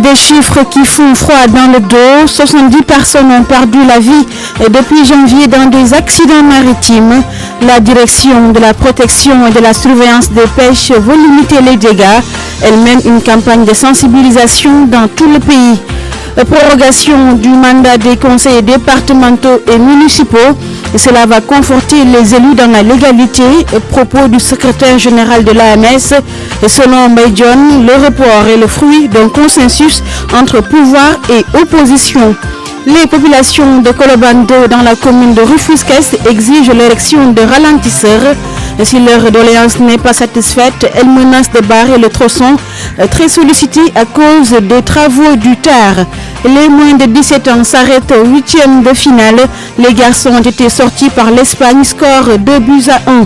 Des chiffres qui font froid dans le dos. 70 personnes ont perdu la vie depuis janvier dans des accidents maritimes. La direction de la protection et de la surveillance des pêches veut limiter les dégâts. Elle mène une campagne de sensibilisation dans tout le pays. Prorogation du mandat des conseillers départementaux et municipaux. Cela va conforter les élus dans la légalité. Propos du secrétaire général de l'AMS. Selon Maïdjon, le report est le fruit d'un consensus entre pouvoir et opposition. Les populations de Colobane 2 dans la commune de Rufisque-Est exigent l'érection de ralentisseurs. Si leur doléance n'est pas satisfaite, elles menacent de barrer le tronçon très sollicité à cause des travaux du TAR. Les moins de 17 ans s'arrêtent au 8e de finale. Les garçons ont été sortis par l'Espagne, score 2-1.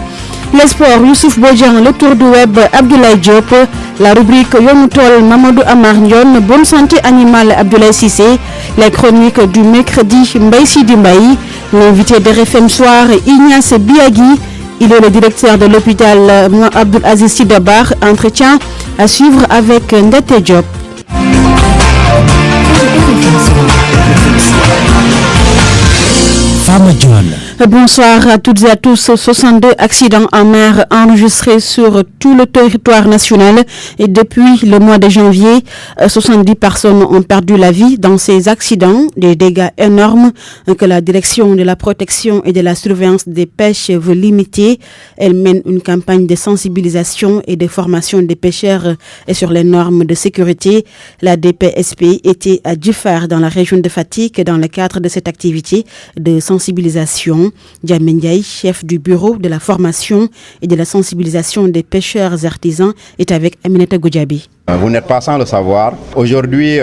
Les sports, Youssouf Bodjan, le tour du web, Abdoulaye Diop, la rubrique Yomoutol, Mamadou Amar Ndion, bonne santé animale, Abdoulaye Sissé, les chroniques du mercredi, Mbaye Sidi Mbaye, l'invité de RFM Soir, Ignace Biagui, il est le directeur de l'hôpital Abdoul Aziz Sidabar, entretien à suivre avec Ndete Diop. Bonsoir à toutes et à tous. 62 accidents en mer enregistrés sur tout le territoire national et depuis le mois de janvier, 70 personnes ont perdu la vie dans ces accidents, des dégâts énormes que la direction de la protection et de la surveillance des pêches veut limiter. Elle mène une campagne de sensibilisation et de formation des pêcheurs sur les normes de sécurité. La DPSP était à Djifar dans la région de Fatick dans le cadre de cette activité de sensibilisation. Diamé Ndiaye, chef du bureau de la formation et de la sensibilisation des pêcheurs artisans, est avec Aminata Goudjabi. Vous n'êtes pas sans le savoir. Aujourd'hui,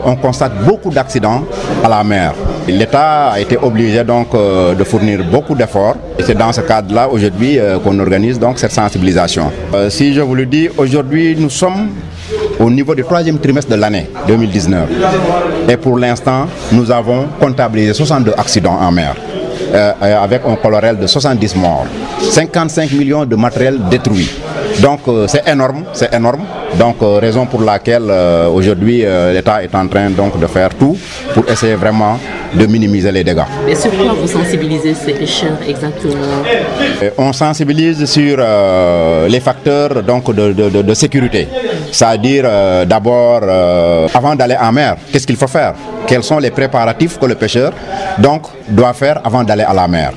on constate beaucoup d'accidents à la mer. L'État a été obligé donc de fournir beaucoup d'efforts. Et c'est dans ce cadre-là aujourd'hui qu'on organise donc cette sensibilisation. Si je vous le dis, aujourd'hui nous sommes au niveau du 3e trimestre de l'année 2019. Et pour l'instant, nous avons comptabilisé 62 accidents en mer. Avec un colorel de 70 morts, 55 millions de matériel détruit. Donc c'est énorme. Donc raison pour laquelle aujourd'hui l'État est en train donc de faire tout pour essayer vraiment de minimiser les dégâts. Et sur quoi vous sensibilisez ces pêcheurs exactement? On sensibilise sur les facteurs donc de sécurité. C'est-à-dire d'abord, avant d'aller en mer, qu'est-ce qu'il faut faire? Quels sont les préparatifs que le pêcheur donc doit faire avant d'aller à la mer?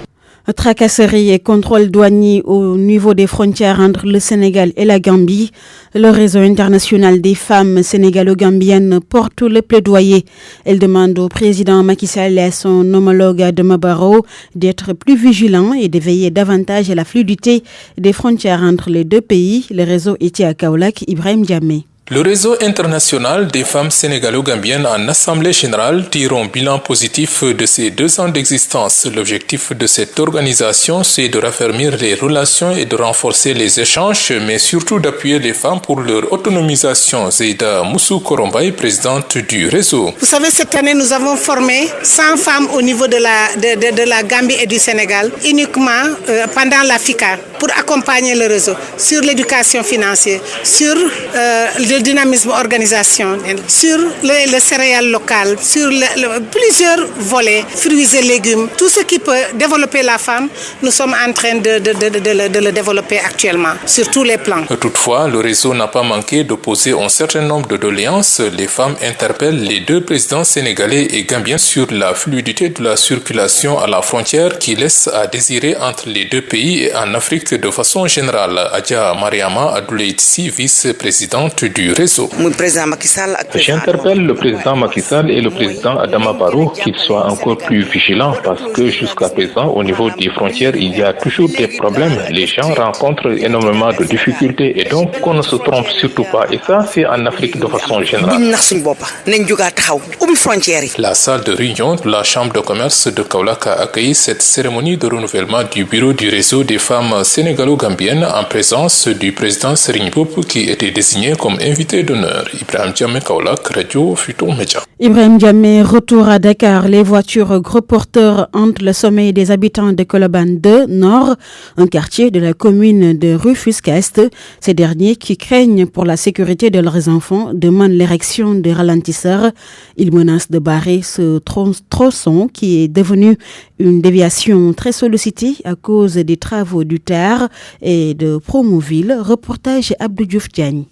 Tracasserie et contrôle douanier au niveau des frontières entre le Sénégal et la Gambie. Le réseau international des femmes sénégalo-gambiennes porte le plaidoyer. Elle demande au président Macky Sall et à son homologue Adama Barrow d'être plus vigilants et de veiller davantage à la fluidité des frontières entre les deux pays. Le réseau était à Kaolack, Ibrahim Diamé. Le réseau international des femmes sénégalo-gambiennes en assemblée générale tire un bilan positif de ces 2 ans d'existence. L'objectif de cette organisation, c'est de raffermir les relations et de renforcer les échanges, mais surtout d'appuyer les femmes pour leur autonomisation. Zeida Moussou Korombaï, présidente du réseau. Vous savez, cette année, nous avons formé 100 femmes au niveau de la Gambie et du Sénégal, uniquement pendant la FICA, pour accompagner le réseau sur l'éducation financière, sur le dynamisme organisationnel, sur le céréales local, sur plusieurs volets, fruits et légumes, tout ce qui peut développer la femme, nous sommes en train de le développer actuellement, sur tous les plans. Toutefois, le réseau n'a pas manqué de poser un certain nombre de doléances. Les femmes interpellent les deux présidents sénégalais et gambiens sur la fluidité de la circulation à la frontière qui laisse à désirer entre les deux pays et en Afrique de façon générale. Adja Mariama Adouleitsi, vice-présidente du réseau. J'interpelle le président Macky Sall et le président Adama Barrow qu'ils soient encore plus vigilants parce que jusqu'à présent, au niveau des frontières, il y a toujours des problèmes. Les gens rencontrent énormément de difficultés et donc qu'on ne se trompe surtout pas. Et ça, c'est en Afrique de façon générale. La salle de réunion de la Chambre de commerce de Kaolack a accueilli cette cérémonie de renouvellement du bureau du réseau des femmes sénégalo-gambiennes en présence du président Serigne Mboup qui était désigné comme invité invité d'honneur. Ibrahim Diamé Kaolak, Radio Futur Média. Ibrahim Diamé, retour à Dakar. Les voitures gros porteurs hantent le sommeil des habitants de Colobane 2 Nord, un quartier de la commune de Rufisque-Est. Ces derniers, qui craignent pour la sécurité de leurs enfants, demandent l'érection de ralentisseurs. Ils menacent de barrer ce tronçon qui est devenu une déviation très sollicitée à cause des travaux du TER et de Promoville. Reportage Abdou Diouf Diagne.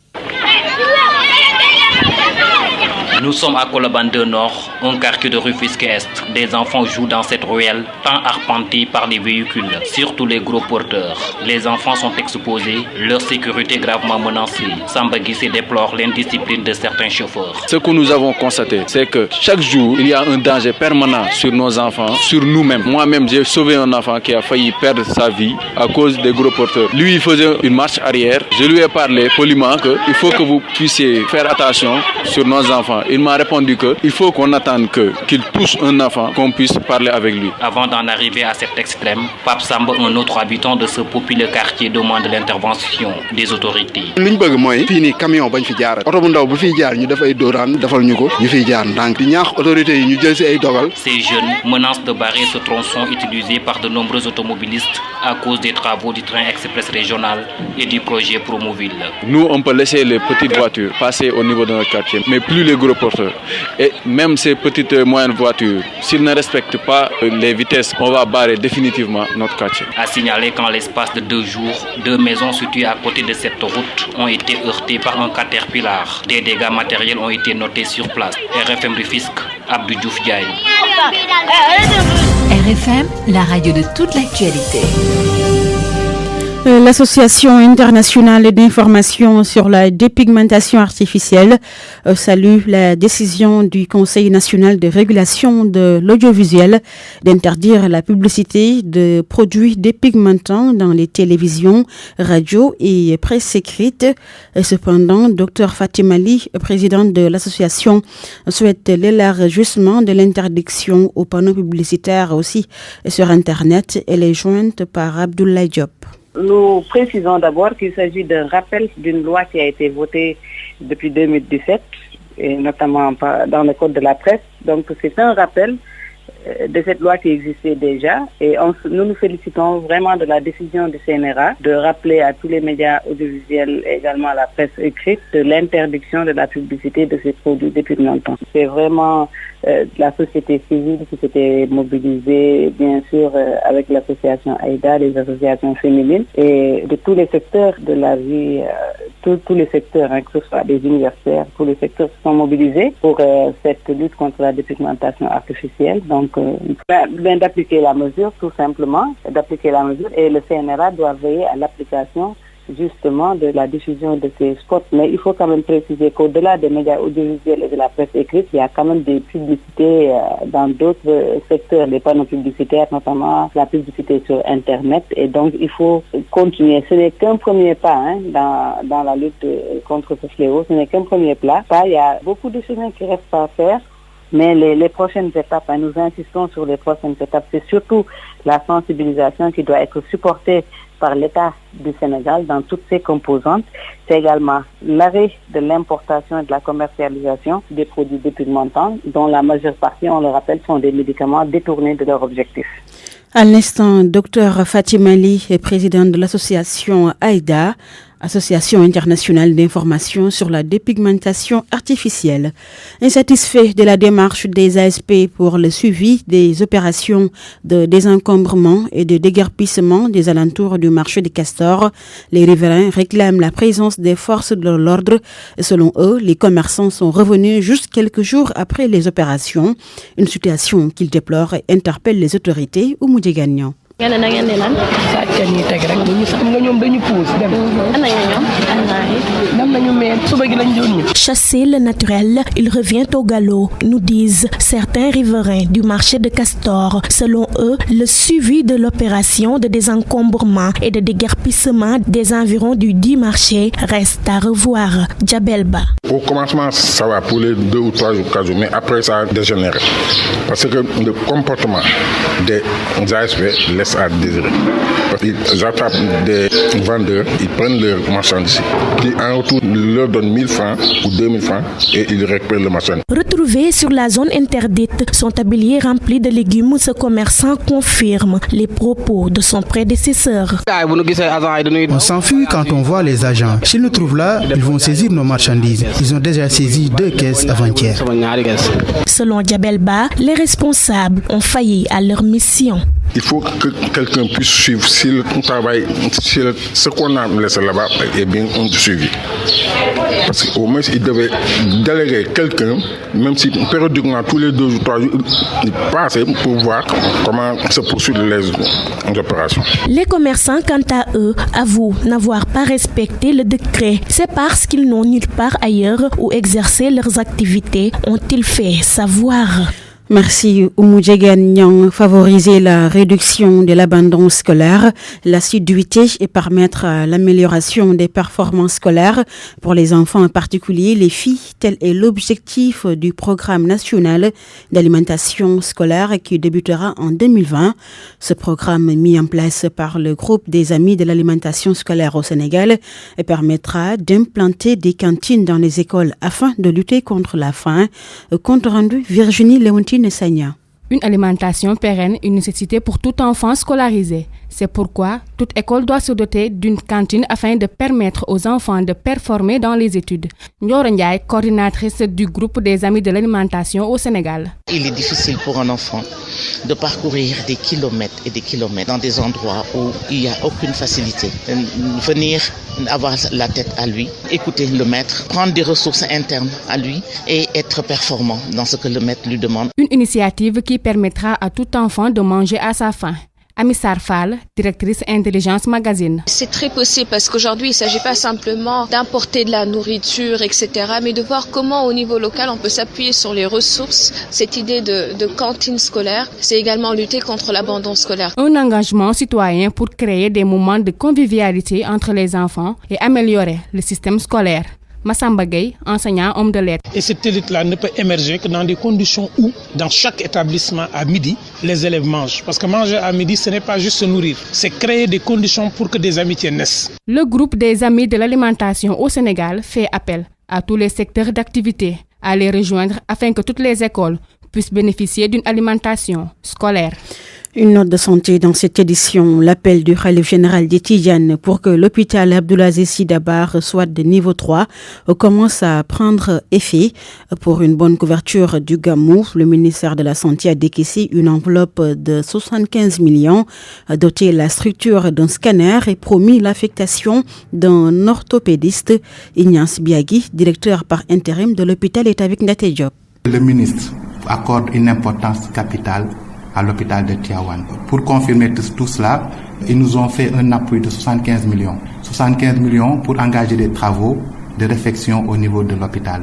Nous sommes à Colobane 2 Nord, un quartier de Rufisque-Est. Des enfants jouent dans cette ruelle, tant arpentée par les véhicules, surtout les gros porteurs. Les enfants sont exposés, leur sécurité gravement menacée. Samba Guissé déplore l'indiscipline de certains chauffeurs. Ce que nous avons constaté, c'est que chaque jour, il y a un danger permanent sur nos enfants, sur nous-mêmes. Moi-même, j'ai sauvé un enfant qui a failli perdre sa vie à cause des gros porteurs. Lui, il faisait une marche arrière. Je lui ai parlé poliment qu'il faut que vous puissiez faire attention sur nos enfants. Il m'a répondu qu'il faut qu'on attende qu'il touche un enfant, qu'on puisse parler avec lui. Avant d'en arriver à cet extrême, Pape Samba, un autre habitant de ce populeux quartier, demande l'intervention des autorités. Ces jeunes menacent de barrer ce tronçon utilisé par de nombreux automobilistes à cause des travaux du train express régional et du projet Promoville. Nous, on peut laisser les petites voitures passer au niveau de notre quartier, mais plus les gros porteurs. Et même ces petites et moyennes voitures, s'ils ne respectent pas les vitesses, on va barrer définitivement notre quartier. A signaler qu'en l'espace de 2 jours, 2 maisons situées à côté de cette route ont été heurtées par un caterpillar. Des dégâts matériels ont été notés sur place. RFM Rufisque, Abdou Diouf Diagne. RFM, la radio de toute l'actualité. L'Association internationale d'information sur la dépigmentation artificielle salue la décision du Conseil national de régulation de l'audiovisuel d'interdire la publicité de produits dépigmentants dans les télévisions, radios et presse écrite. Cependant, Dr Fatima Ali, présidente de l'association, souhaite l'élargissement de l'interdiction aux panneaux publicitaires aussi sur Internet. Elle est jointe par Abdoulaye Diop. Nous précisons d'abord qu'il s'agit d'un rappel d'une loi qui a été votée depuis 2017, et notamment dans le code de la presse. Donc c'est un rappel de cette loi qui existait déjà, et nous nous félicitons vraiment de la décision du CNRA de rappeler à tous les médias audiovisuels et également à la presse écrite de l'interdiction de la publicité de ces produits depuis longtemps. C'est vraiment la société civile qui s'était mobilisée, bien sûr, avec l'association AIDA, les associations féminines, et de tous les secteurs de la vie, tous les secteurs, hein, que ce soit des universitaires, tous les secteurs se sont mobilisés pour cette lutte contre la dépigmentation artificielle. Donc, d'appliquer la mesure, tout simplement, d'appliquer la mesure, et le CNRA doit veiller à l'application justement de la diffusion de ces spots. Mais il faut quand même préciser qu'au-delà des médias audiovisuels et de la presse écrite, il y a quand même des publicités dans d'autres secteurs, les panneaux publicitaires, notamment la publicité sur Internet. Et donc, il faut continuer. Ce n'est qu'un premier pas dans la lutte contre ce fléau. Ce n'est qu'un premier pas. Il y a beaucoup de chemin qui reste à faire. Mais les prochaines étapes, nous insistons sur les prochaines étapes, c'est surtout la sensibilisation qui doit être supportée par l'État du Sénégal dans toutes ses composantes. C'est également l'arrêt de l'importation et de la commercialisation des produits dépigmentants, dont la majeure partie, on le rappelle, sont des médicaments détournés de leur objectif. À l'instant, Dr Fatima Ali est présidente de l'association AIDA, Association internationale d'information sur la dépigmentation artificielle. Insatisfait de la démarche des ASP pour le suivi des opérations de désencombrement et de déguerpissement des alentours du marché des castors, les riverains réclament la présence des forces de l'ordre. Selon eux, les commerçants sont revenus juste quelques jours après les opérations. Une situation qu'ils déplorent et interpelle les autorités au Moudjegagnan. Chasser le naturel, il revient au galop, nous disent certains riverains du marché de Castor. Selon eux, le suivi de l'opération de désencombrement et de déguerpissement des environs du dit marché reste à revoir. Djabelba. Au commencement, ça va pour les 2 ou 3 jours, mais après ça a dégénéré. Parce que le comportement des ASP laisse à désirer. Ils attrapent des vendeurs, ils prennent leurs marchandises, qui en retour leur donne 1000 francs ou 2000 francs et ils récupèrent le marchandise. Retrouvés sur la zone interdite, son tablier rempli de légumes, ce commerçant confirme les propos de son prédécesseur. On s'enfuit quand on voit les agents. S'ils nous trouvent là, ils vont saisir nos marchandises. Ils ont déjà saisi 2 caisses avant-hier. Selon Diabelba, les responsables ont failli à leur mission. Il faut que quelqu'un puisse suivre si le travail, si ce qu'on a laissé là-bas est bien suivi. Parce qu'au moins, il devait déléguer quelqu'un, même si périodiquement, tous les 2 ou 3 jours, il passe pour voir comment se poursuivent les opérations. Les commerçants, quant à eux, avouent n'avoir pas respecté le décret. C'est parce qu'ils n'ont nulle part ailleurs où exercer leurs activités, ont-ils fait savoir. Merci Oumou-Djegan Nyang. Favoriser la réduction de l'abandon scolaire, l'assiduité et permettre l'amélioration des performances scolaires pour les enfants, en particulier les filles. Tel est l'objectif du programme national d'alimentation scolaire qui débutera en 2020. Ce programme mis en place par le groupe des Amis de l'alimentation scolaire au Sénégal permettra d'implanter des cantines dans les écoles afin de lutter contre la faim. Compte rendu Virginie Léontine Sagna. Une alimentation pérenne, une nécessité pour tout enfant scolarisé. C'est pourquoi toute école doit se doter d'une cantine afin de permettre aux enfants de performer dans les études. Ndioro Ndiaye, coordinatrice du groupe des Amis de l'alimentation au Sénégal. Il est difficile pour un enfant de parcourir des kilomètres et des kilomètres dans des endroits où il n'y a aucune facilité. Venir avoir la tête à lui, écouter le maître, prendre des ressources internes à lui et être performant dans ce que le maître lui demande. Une initiative qui permettra à tout enfant de manger à sa faim. Amissar Fall, directrice Intelligence Magazine. C'est très possible parce qu'aujourd'hui, il ne s'agit pas simplement d'importer de la nourriture, etc., mais de voir comment au niveau local, on peut s'appuyer sur les ressources. Cette idée de cantine scolaire, c'est également lutter contre l'abandon scolaire. Un engagement citoyen pour créer des moments de convivialité entre les enfants et améliorer le système scolaire. Massamba Gueye, enseignant, homme de lettres. Et cette élite-là ne peut émerger que dans des conditions où, dans chaque établissement à midi, les élèves mangent. Parce que manger à midi, ce n'est pas juste se nourrir, c'est créer des conditions pour que des amitiés naissent. Le groupe des Amis de l'alimentation au Sénégal fait appel à tous les secteurs d'activité à les rejoindre afin que toutes les écoles puissent bénéficier d'une alimentation scolaire. Une note de santé dans cette édition, l'appel du Khalif général des Tidjanes pour que l'hôpital Abdoulaziz Sy Dabakh soit de niveau 3 commence à prendre effet. Pour une bonne couverture du Gamou, le ministère de la Santé a décaissé une enveloppe de 75 millions, doté la structure d'un scanner et promis l'affectation d'un orthopédiste. Ignace Biagui, directeur par intérim de l'hôpital, est avec Ndate Diop. Le ministre accorde une importance capitale à l'hôpital de Tivaouane. Pour confirmer tout cela, ils nous ont fait un appui de 75 millions. 75 millions pour engager des travaux de réfection au niveau de l'hôpital.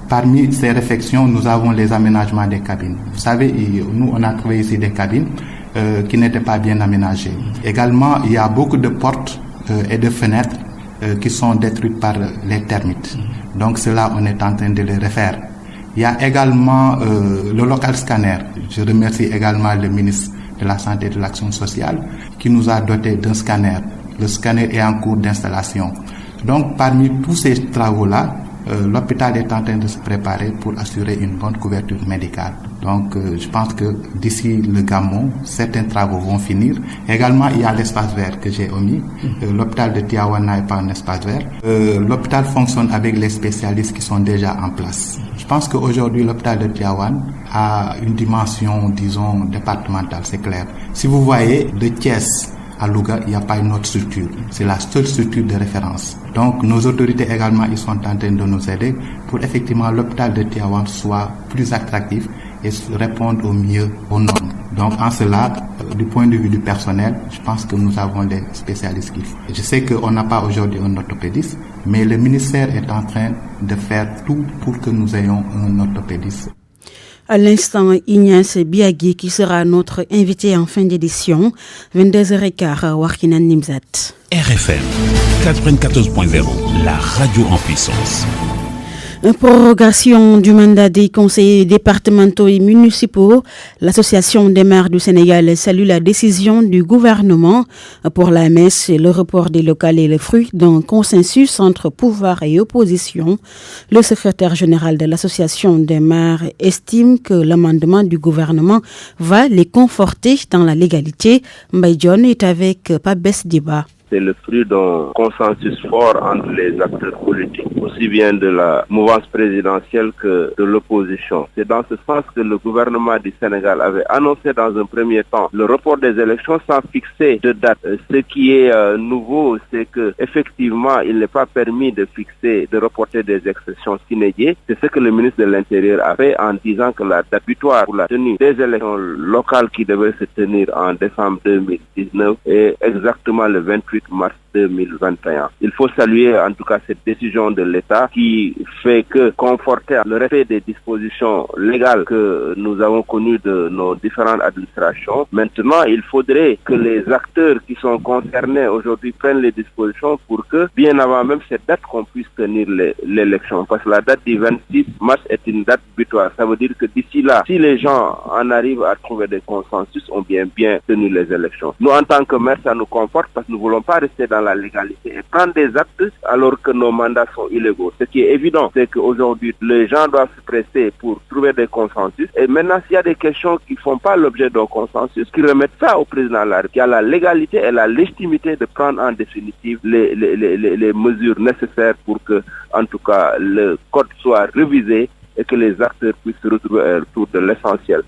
Parmi ces réfections, nous avons les aménagements des cabines. Vous savez, nous, on a trouvé ici des cabines qui n'étaient pas bien aménagées. Également, il y a beaucoup de portes et de fenêtres qui sont détruites par les termites. Donc cela, on est en train de les refaire. Il y a également le local scanner. Je remercie également le ministre de la Santé et de l'Action sociale qui nous a doté d'un scanner. Le scanner est en cours d'installation. Donc parmi tous ces travaux-là, l'hôpital est en train de se préparer pour assurer une bonne couverture médicale. Donc je pense que d'ici le Gamou, certains travaux vont finir. Également, il y a l'espace vert que j'ai omis. L'hôpital de Tivaouane n'a pas un espace vert. L'hôpital fonctionne avec les spécialistes qui sont déjà en place. Je pense qu'aujourd'hui, l'hôpital de Tivaouane a une dimension, disons, départementale, c'est clair. Si vous voyez, de Thiès à Louga, il n'y a pas une autre structure. C'est la seule structure de référence. Donc, nos autorités également, ils sont en train de nous aider pour effectivement l'hôpital de Tivaouane soit plus attractif et répondre au mieux aux normes. Donc, en cela, du point de vue du personnel, je pense que nous avons les spécialistes qu'il faut. Je sais qu'on n'a pas aujourd'hui un orthopédiste, mais le ministère est en train de faire tout pour que nous ayons un orthopédiste. À l'instant, Ignace Biagui qui sera notre invité en fin d'édition, 22h15, Warkinan Nimzat. RFM 94.0, la radio en puissance. Prorogation du mandat des conseillers départementaux et municipaux. L'Association des maires du Sénégal salue la décision du gouvernement. Pour l'AMS, le report des locales est le fruit d'un consensus entre pouvoir et opposition. Le secrétaire général de l'Association des maires estime que l'amendement du gouvernement va les conforter dans la légalité. Mbaye John est avec Pabès Diba. C'est le fruit d'un consensus fort entre les acteurs politiques, aussi bien de la mouvance présidentielle que de l'opposition. C'est dans ce sens que le gouvernement du Sénégal avait annoncé dans un premier temps le report des élections sans fixer de date. Ce qui est nouveau, c'est que effectivement, il n'est pas permis de fixer, de reporter des exceptions sine die. C'est ce que le ministre de l'Intérieur a fait en disant que la date butoir pour la tenue des élections locales qui devaient se tenir en décembre 2019 est exactement le 28 mars 2021. Il faut saluer en tout cas cette décision de l'État qui fait que conforter le respect des dispositions légales que nous avons connues de nos différentes administrations. Maintenant, il faudrait que les acteurs qui sont concernés aujourd'hui prennent les dispositions pour que, bien avant même cette date, qu'on puisse tenir l'élection. Parce que la date du 26 mars est une date butoir. Ça veut dire que d'ici là, si les gens en arrivent à trouver des consensus, ont bien tenu les élections. Nous, en tant que maires, ça nous conforte parce que nous ne voulons pas rester dans la légalité et prendre des actes alors que nos mandats sont illégaux. Ce qui est évident, c'est qu'aujourd'hui, les gens doivent se presser pour trouver des consensus. Et maintenant, s'il y a des questions qui ne font pas l'objet d'un consensus, qui remettent ça au président de la République, qui a la légalité et la légitimité de prendre en définitive les mesures nécessaires pour que, en tout cas, le code soit révisé et que les acteurs puissent se retrouver autour de l'essentiel.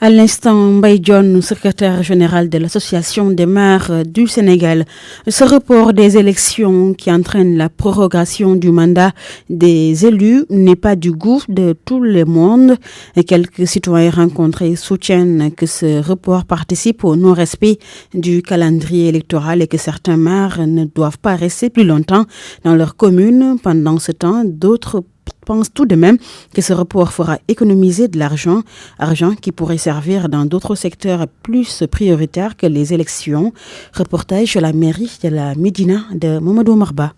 À l'instant, Mbaye John, secrétaire général de l'Association des maires du Sénégal. Ce report des élections qui entraîne la prorogation du mandat des élus n'est pas du goût de tout le monde. Et quelques citoyens rencontrés soutiennent que ce report participe au non-respect du calendrier électoral et que certains maires ne doivent pas rester plus longtemps dans leur commune. Pendant ce temps, d'autres pense tout de même que ce report fera économiser de l'argent qui pourrait servir dans d'autres secteurs plus prioritaires que les élections. Reportage à la mairie de la Médina de Mamadou Marba.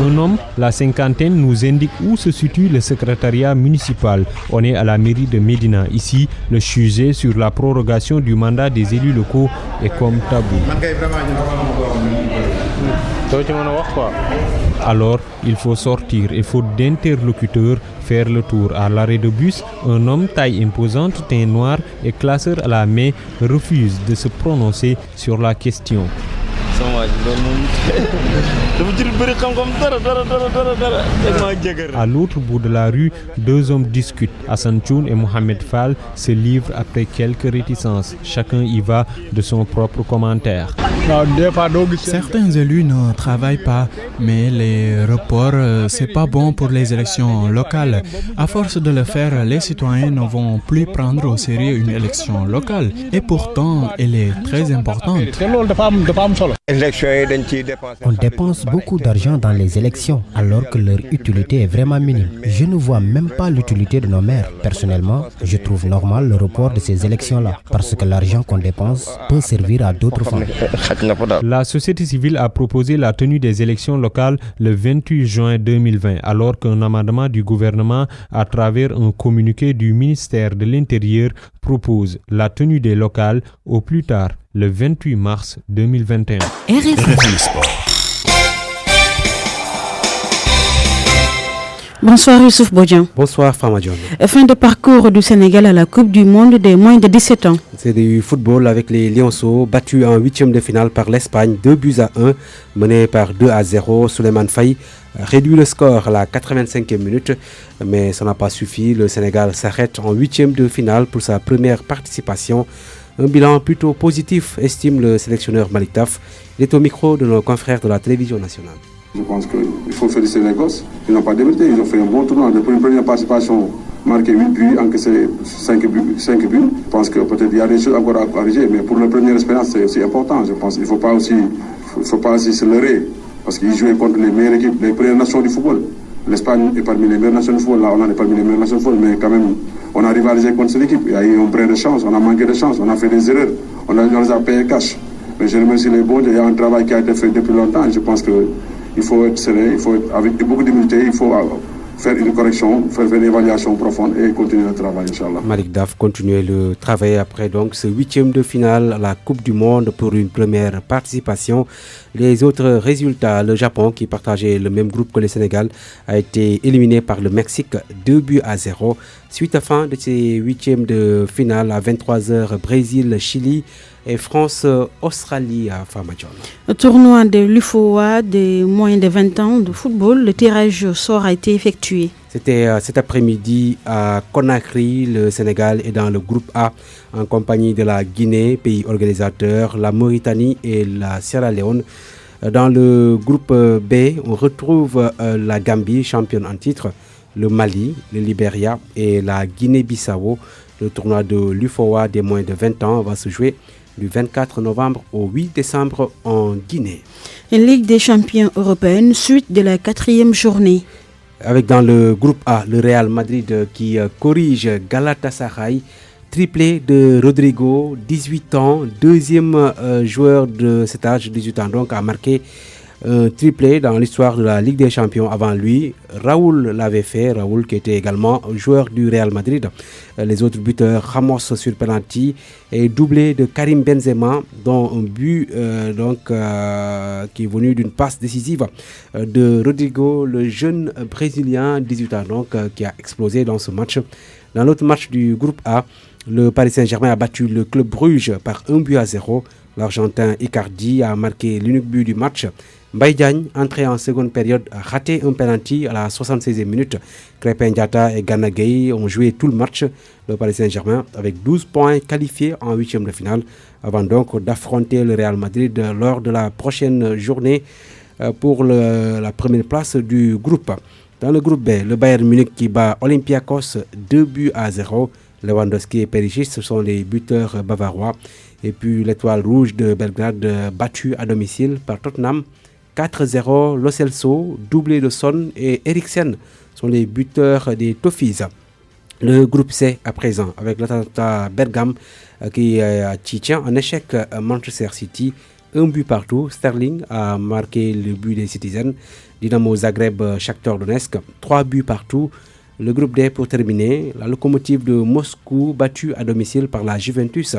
Un homme, la cinquantaine, nous indique où se situe le secrétariat municipal. On est à la mairie de Médina. Ici, le sujet sur la prorogation du mandat des élus locaux est comme tabou. Alors, il faut sortir et faute d'interlocuteurs, faire le tour. À l'arrêt de bus, un homme taille imposante, teint noir et classeur à la main refuse de se prononcer sur la question. À l'autre bout de la rue, deux hommes discutent. Hassan Tchoun et Mohamed Fall se livrent après quelques réticences. Chacun y va de son propre commentaire. Certains élus ne travaillent pas, mais les reports, c'est pas bon pour les élections locales. À force de le faire, les citoyens ne vont plus prendre au sérieux une élection locale. Et pourtant, elle est très importante. On dépense beaucoup d'argent dans les élections alors que leur utilité est vraiment minime. Je ne vois même pas l'utilité de nos maires. Personnellement, je trouve normal le report de ces élections-là parce que l'argent qu'on dépense peut servir à d'autres fins. La société civile a proposé la tenue des élections locales le 28 juin 2020 alors qu'un amendement du gouvernement à travers un communiqué du ministère de l'Intérieur propose la tenue des locales au plus tard le 28 mars 2021. RFI Sport. Bonsoir Youssouf Bodjan. Bonsoir Famadjon. Fin de parcours du Sénégal à la Coupe du Monde des moins de 17 ans. C'est du football avec les Lionceaux battus en 8e de finale par l'Espagne, 2-1, menés par 2-0. Souleymane Faye réduit le score à la 85e minute, mais ça n'a pas suffi. Le Sénégal s'arrête en 8e de finale pour sa première participation. Un bilan plutôt positif, estime le sélectionneur Malick Taf. Il est au micro de nos confrères de la télévision nationale. Je pense qu'il faut féliciter les gosses. Ils n'ont pas débuté, ils ont fait un bon tournoi. Depuis une première participation, marqué 8 buts, encaissé 5 buts. Je pense que peut-être il y a des choses encore à corriger, mais pour la première expérience, c'est aussi important. Je pense qu'il ne faut pas aussi se leurrer, parce qu'ils jouaient contre les meilleures équipes, les premières nations du football. L'Espagne est parmi les meilleures nations du football, là on est parmi les meilleures nations du football, mais quand même, on a rivalisé contre cette équipe. Il y a eu un brin de chance, on a manqué de chance, on a fait des erreurs, on les a payés cash. Mais je remercie les bons, il y a un travail qui a été fait depuis longtemps et je pense que il faut être serein, il faut être avec beaucoup d'humilité, il faut faire une correction, faire une évaluation profonde et continuer le travail, Inch'Allah. Malik Daf continuer le travail après donc ce 8e de finale à la Coupe du Monde pour une première participation. Les autres résultats, le Japon qui partageait le même groupe que le Sénégal a été éliminé par le Mexique 2-0. Suite à fin de ces 8e de finale à 23h, Brésil, Chili et France-Australie à Farmadjon. Le tournoi de l'UFOA des moins de 20 ans de football, le tirage au sort a été effectué. C'était cet après-midi à Conakry. Le Sénégal est dans le groupe A en compagnie de la Guinée, pays organisateur, la Mauritanie et la Sierra Leone. Dans le groupe B, on retrouve la Gambie, championne en titre, le Mali, le Libéria et la Guinée-Bissau. Le tournoi de l'UFOA des moins de 20 ans va se jouer du 24 novembre au 8 décembre en Guinée. Une Ligue des champions européenne, suite de la 4e journée. Avec dans le groupe A, le Real Madrid qui corrige Galatasaray. Triplé de Rodrigo, 18 ans, deuxième joueur de cet âge, 18 ans, donc a marqué un triplé dans l'histoire de la Ligue des Champions. Avant lui, Raoul l'avait fait, Raoul qui était également joueur du Real Madrid. Les autres buteurs, Ramos sur penalty et doublé de Karim Benzema, dont un but qui est venu d'une passe décisive de Rodrigo, le jeune Brésilien, 18 ans, donc, qui a explosé dans ce match. Dans l'autre match du groupe A, le Paris Saint-Germain a battu le club Bruges par 1-0. L'Argentin Icardi a marqué l'unique but du match. Mbaye Diagne, entré en seconde période, a raté un penalty à la 76e minute. Krépin Diatta et Gana Gueye ont joué tout le match. Le Paris Saint-Germain avec 12 points qualifiés en 8e de finale avant donc d'affronter le Real Madrid lors de la prochaine journée pour la première place du groupe. Dans le groupe B, le Bayern Munich qui bat Olympiakos 2-0. Lewandowski et Perisic, ce sont les buteurs bavarois. Et puis l'étoile rouge de Belgrade battue à domicile par Tottenham 4-0. Lo Celso, doublé de Son et Eriksen sont les buteurs des Toffees. Le groupe C à présent avec l'Atalanta Bergame qui tient en échec Manchester City. Un but partout. Sterling a marqué le but des Citizens. Dynamo Zagreb, Shakhtar Donetsk, 3 buts partout. Le groupe D pour terminer, la locomotive de Moscou battue à domicile par la Juventus.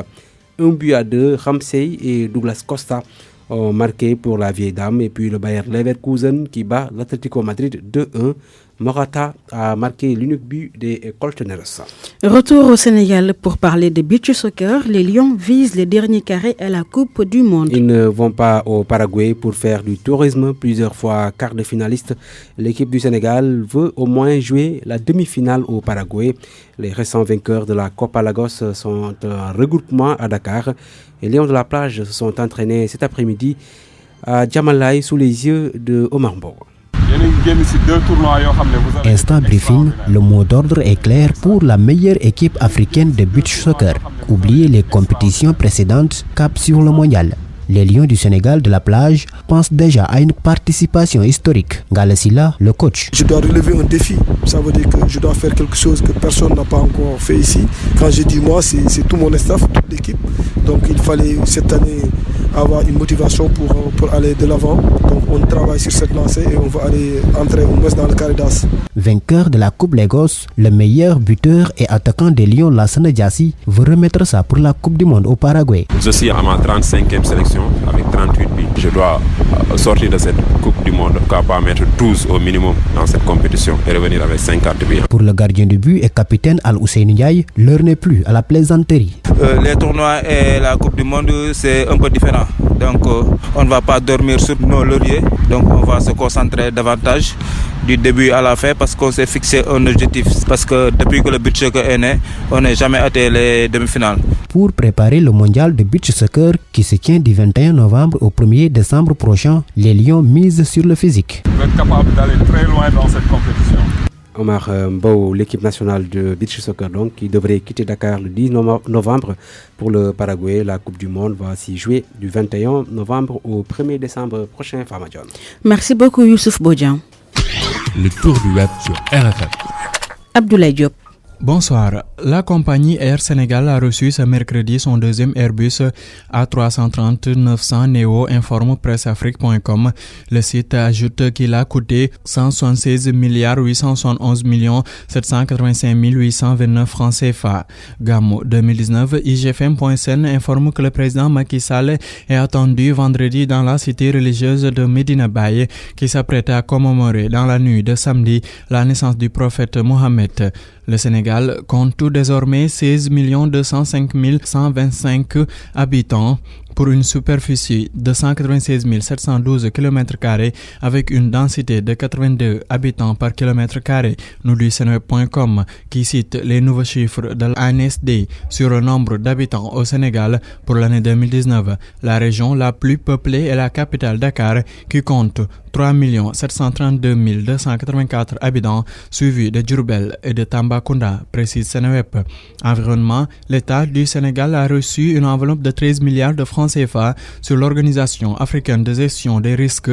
1-2, Ramsey et Douglas Costa ont marqué pour la vieille dame. Et puis le Bayer Leverkusen qui bat l'Atlético Madrid 2-1. Morata a marqué l'unique but des Colchoneros. Retour au Sénégal pour parler de beach soccer. Les Lions visent les derniers carrés à la Coupe du Monde. Ils ne vont pas au Paraguay pour faire du tourisme. Plusieurs fois quart de finaliste, l'équipe du Sénégal veut au moins jouer la demi-finale au Paraguay. Les récents vainqueurs de la Copa Lagos sont un regroupement à Dakar. Les Lions de la plage se sont entraînés cet après-midi à Djamalai sous les yeux de Omar Mbow. Instant briefing, le mot d'ordre est clair pour la meilleure équipe africaine de beach soccer. Oubliez les compétitions précédentes, cap sur le mondial. Les Lions du Sénégal de la plage pensent déjà à une participation historique. Galasila, le coach. Je dois relever un défi. Ça veut dire que je dois faire quelque chose que personne n'a pas encore fait ici. Quand je dis moi, c'est tout mon staff, toute l'équipe. Donc il fallait cette année avoir une motivation pour aller de l'avant. Donc on travaille sur cette lancée et on va aller entrer au moins dans le carré d'as. Vainqueur de la Coupe Lagos, le meilleur buteur et attaquant des Lions, Lassana Diassi, veut remettre ça pour la Coupe du Monde au Paraguay. Je suis à ma 35e sélection avec 38 buts. Je dois sortir de cette Coupe du Monde, capable de mettre 12 au minimum dans cette compétition et revenir avec 50 buts. Pour le gardien de but et capitaine Al-Hussein Ndiaye, l'heure n'est plus à la plaisanterie. Les tournois et la Coupe du Monde, c'est un peu différent. Donc on ne va pas dormir sur nos lauriers. Donc on va se concentrer davantage du début à la fin parce qu'on s'est fixé un objectif. Parce que depuis que le beach soccer est né, on n'a jamais atteint les demi-finales. Pour préparer le mondial de beach soccer qui se tient du 21 novembre au 1er décembre prochain, les Lions misent sur le physique. On va être capable d'aller très loin dans cette compétition. Omar Mbow, l'équipe nationale de beach soccer donc, qui devrait quitter Dakar le 10 novembre pour le Paraguay. La Coupe du Monde va s'y jouer du 21 novembre au 1er décembre prochain. Farmadjon. Merci beaucoup Youssouf Bodjan. Le tour du web sur RFM. Abdoulaye Diop. Bonsoir. La compagnie Air Sénégal a reçu ce mercredi son deuxième Airbus A330-900 Neo, informe presseafrique.com. Le site ajoute qu'il a coûté 176 871 785 829 francs CFA. Gamou 2019, IGFM.sn informe que le président Macky Sall est attendu vendredi dans la cité religieuse de Medina Baye qui s'apprête à commémorer dans la nuit de samedi la naissance du prophète Mohammed. Le Sénégal compte tout désormais 16 205 125 habitants pour une superficie de 196 712 km² avec une densité de 82 habitants par km², nous dit Seneweb.com, qui cite les nouveaux chiffres de l'ANSD sur le nombre d'habitants au Sénégal pour l'année 2019. La région la plus peuplée est la capitale Dakar qui compte 3 732 284 habitants, suivi de Diourbel et de Tambacounda, précise Seneweb. Environnement, l'État du Sénégal a reçu une enveloppe de 13 milliards de francs CFA sur l'Organisation africaine de gestion des risques.